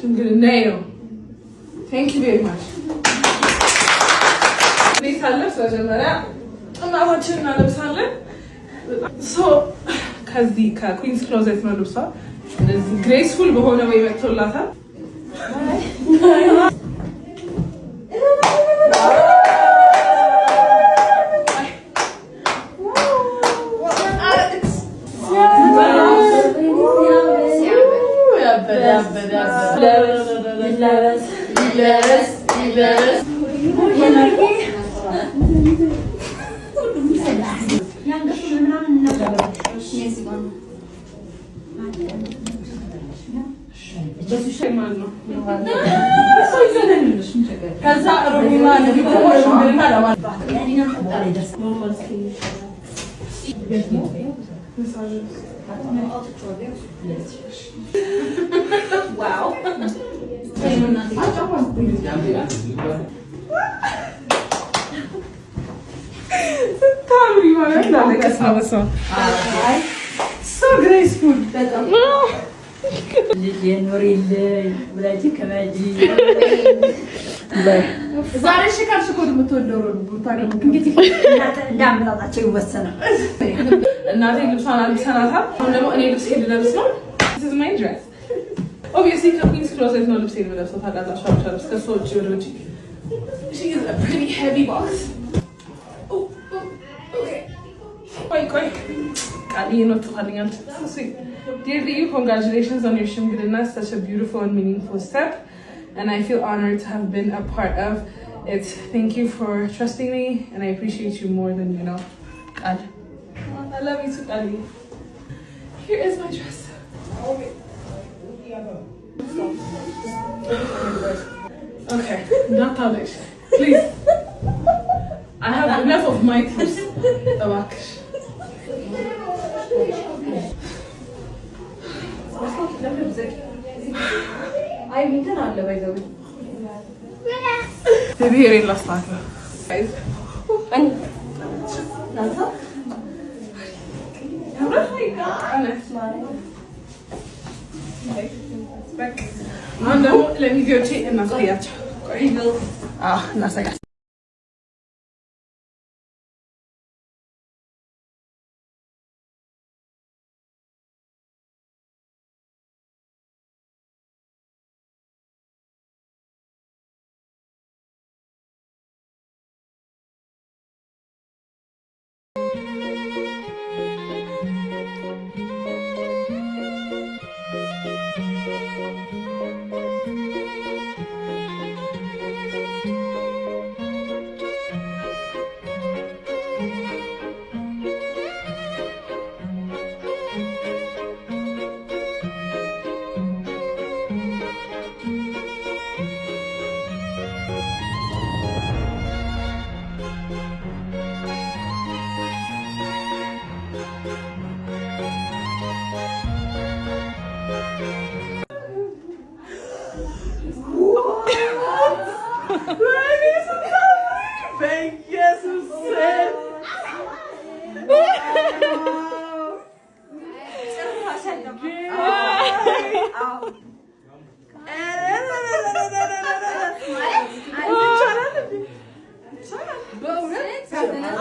ሽምግልናዬ ነው። Thank you very much. Please ሳለብስ መጀመሪያ እናታችንን እናለብሳለን። ከዚህ ከኩዊንስ ክሎዘት ነው ልብሷ። እንደዚህ ግሬስፉል በሆነ ወይ መጥቶላታል። Wow. So graceful. ዛሬ ሽካርሽ ኮድ የምትወደው እንግዲህ እንዳምጣጣቸው ይወሰናል። እናቴ ልብሷን አልብሰናታል። አሁን ደግሞ እኔ ልብስ ልለብስ ነው። This is my dress. Obviously ከኩዊንስ ክሎዘት ነው ልብስ የምለብሰው ታውቃላችሁ። አብሻለሁ ከሱ ውጪ ወደ ውጪ She is a pretty heavy box. Okay. ቆይ ቃልዬ ነው ትፈልኛል። Dear Liu, congratulations on your shimgilina. Such a beautiful and meaningful step. And I feel honored to have been a part of it. Thank you for trusting me, and I appreciate you more than you know. God. I love you too, Daddy. Here is my dress. Okay, not public. Please. I have enough of my things. I mean, I love it. Maybe here in last time. Guys. And that's all. Oh my God. Back. And let me go cheat in my skirt. Ah, that's like.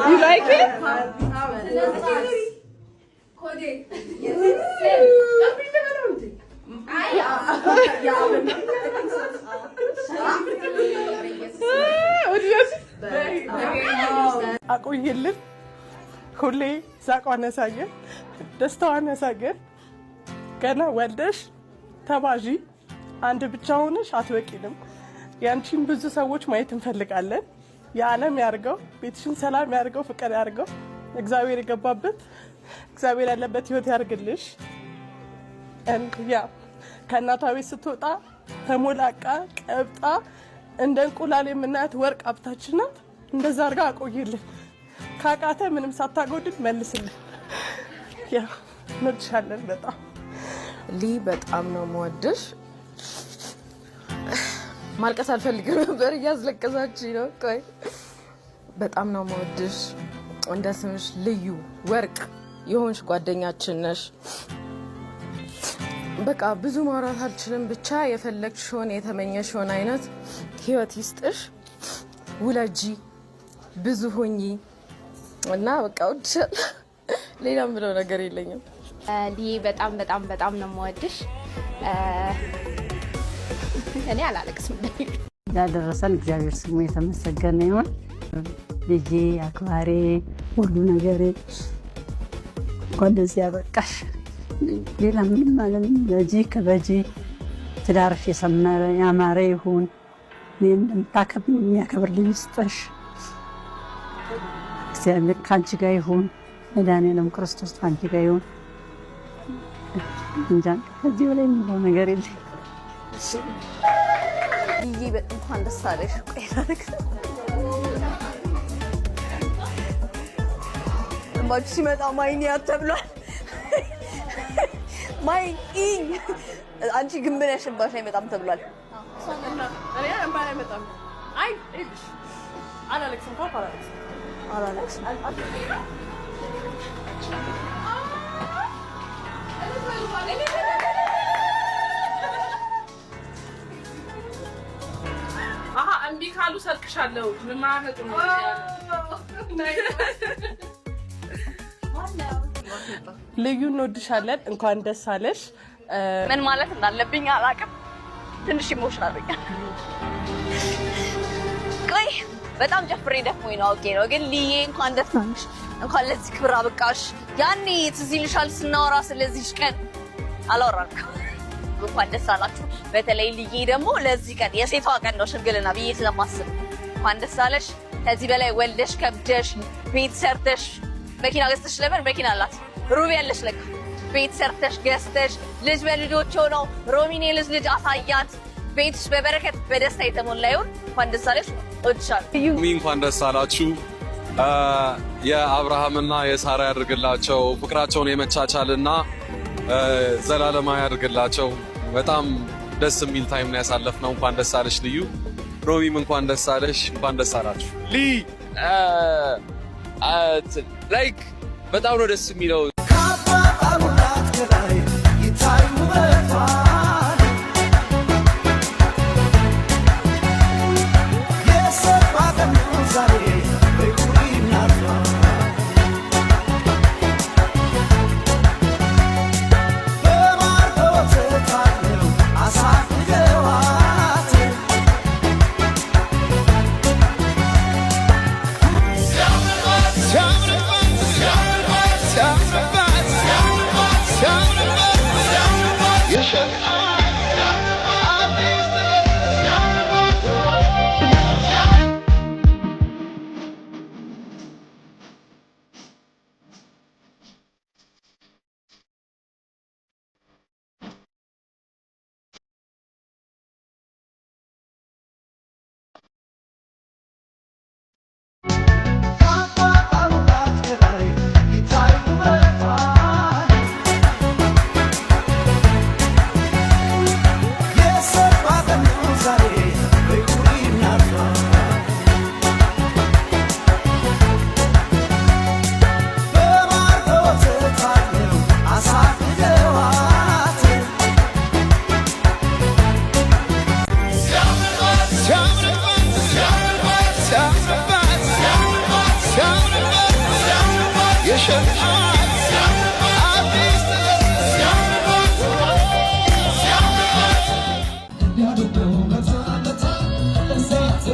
You like it? አቆይልን ሁሌ ሳቋን ያሳየን ደስታዋን ያሳየን። ገና ወልደሽ ተባዢ አንድ ብቻ ሆነሽ አትበቂንም። ያንቺን ብዙ ሰዎች ማየት እንፈልጋለን። የዓለም ያርገው፣ ቤትሽን ሰላም ያርገው፣ ፍቅር ያርገው። እግዚአብሔር የገባበት እግዚአብሔር ያለበት ህይወት ያርግልሽ። ያ ከእናቷ ቤት ስትወጣ ተሞላቃ ቀብጣ እንደ እንቁላል የምናያት ወርቅ ሀብታችን ናት። እንደዛ አርጋ አቆይልን። ካቃተ ምንም ሳታጎድል መልስልን። ያ እንወድሻለን በጣም ሊ በጣም ነው የምወድሽ። ማልቀስ አልፈልግም ነበር እያስለቀሳችኝ ነው። ቆይ በጣም ነው የምወድሽ። እንደ ስምሽ ልዩ ወርቅ የሆንሽ ጓደኛችን ነሽ። በቃ ብዙ ማውራት አልችልም። ብቻ የፈለግሽውን የተመኘሽውን አይነት ህይወት ይስጥሽ። ውለጂ፣ ብዙ ሁኚ እና በቃ ወድሻለሁ። ሌላ ምለው ነገር የለኝም። ልዬ በጣም በጣም በጣም ነው የምወድሽ። እኔ አላለቅስም። ያደረሰን እግዚአብሔር ስሙ የተመሰገነ ይሁን። ልጄ፣ አክባሬ፣ ሁሉ ነገሬ ወደዚህ ያበቃሽ። ሌላ ምንም ማለት በዚህ ከበጂ ትዳርሽ የሰመረ ያማረ ይሁን። እኔም እንደምታከብር የሚያከብር ልጅ ይስጥሽ። እግዚአብሔር ከአንቺ ጋር ይሁን። መድኃኒዓለም ክርስቶስ ከአንቺ ጋር ይሁን። እንጃ ከዚህ በላይ የሚለው ነገር የለም። ልዬ እንኳን ደስ አለሽ። እንባችሁ ሲመጣ ማይኔ አትብሏል። ማይ አንቺ ግን ምን ያሽባሽ አይመጣም ተብሏል። እኔ እንባይ አይመጣም። አይ እሺ አላለቅስም። አላለቅስም። አሃ እምቢ ካሉ ሰርቅሻለሁ። ምን ማለት ነው? ልዩ እንወድሻለን። እንኳን ደስ አለሽ። ምን ማለት እንዳለብኝ አላውቅም። ትንሽ ኢሞሽናል ነኝ። ቆይ በጣም ጨፍሬ ደክሞኝ ነው አውቄ ነው። ግን ልዬ እንኳን ደስ አለሽ፣ እንኳን ለዚህ ክብር አበቃሽ። ያኔ ትዝ ይልሻል ስናወራ ስለዚህ ቀን አላወራንም። እንኳን ደስ አላችሁ። በተለይ ልዬ ደግሞ ለዚህ ቀን የሴቷ ቀን ነው ሽምግልና ብዬ ስለማስብ እንኳን ደስ አለሽ። ከዚህ በላይ ወልደሽ ከብደሽ ቤት ሰርተሽ መኪና ገዝተሽ ለምን መኪና አላት ሩቢ ያለሽ ለካ ቤት ሰርተሽ ገዝተሽ ልጅ በልጆች ሆነው ሮሚኔ ልጅ አሳያት። ቤትሽ በበረከት በደስታ የተሞላ ይሁን። እንኳን ደስ አለሽ። እወድሻለሁ። እንኳን ደስ አላችሁ። የአብርሃምና የሳራ ያድርግላቸው። ፍቅራቸውን የመቻቻልና ዘላለማዊ ያድርግላቸው። በጣም ደስ የሚል ታይም ነው ያሳለፍነው። እንኳን ደስ አለሽ ልዩ። ሮሚም እንኳን ደስ አለሽ። እንኳን ደስ አላችሁ። ላይክ በጣም ነው ደስ የሚለው።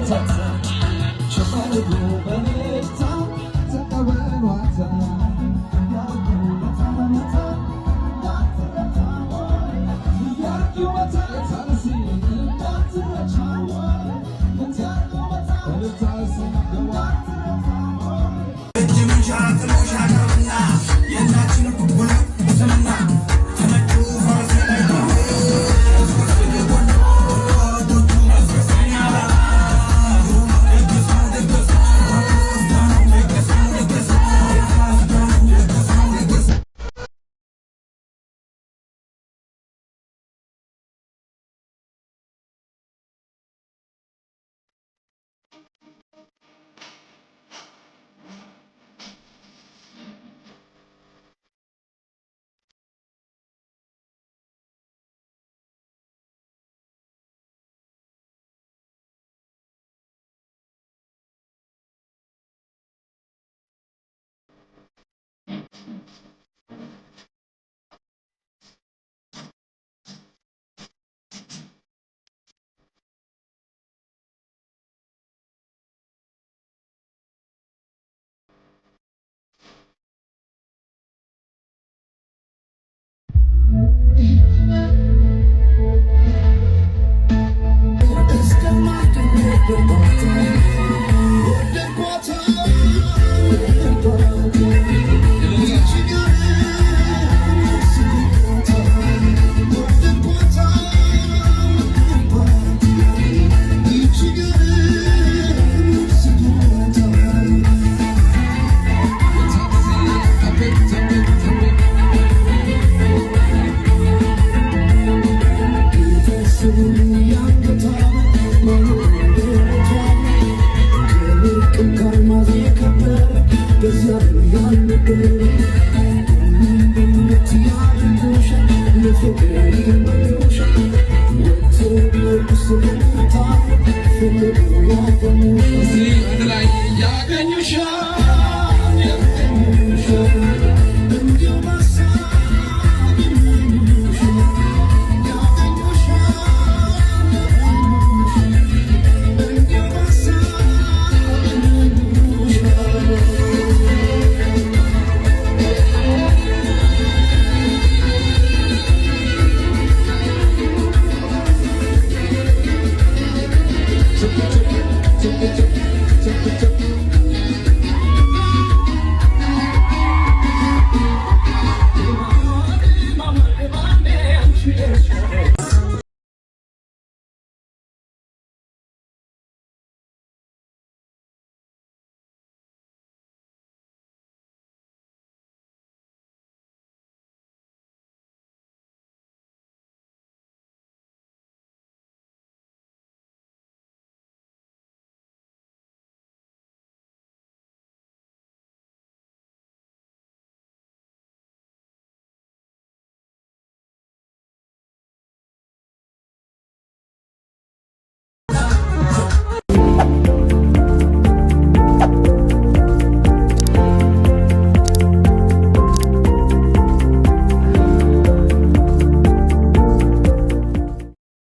Touch